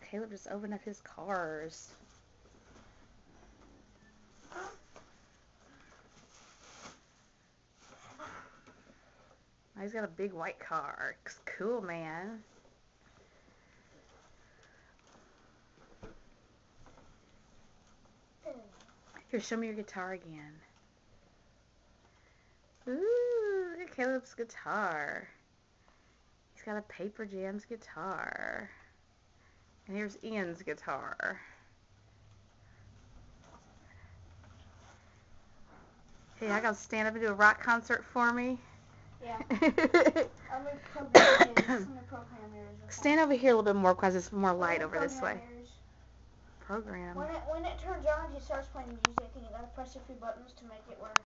Caleb just opened up his cars. Oh, he's got a big white car. It's cool, man. Here, show me your guitar again. Ooh, look at Caleb's guitar. He's got a Paper Jams guitar. And here's Ian's guitar. Hey, I gotta stand up and do a rock concert for me. Yeah. I'm gonna program yours. Stand over here a little bit more because it's more light over this way. Program. When it turns on, he starts playing music, and you gotta press a few buttons to make it work.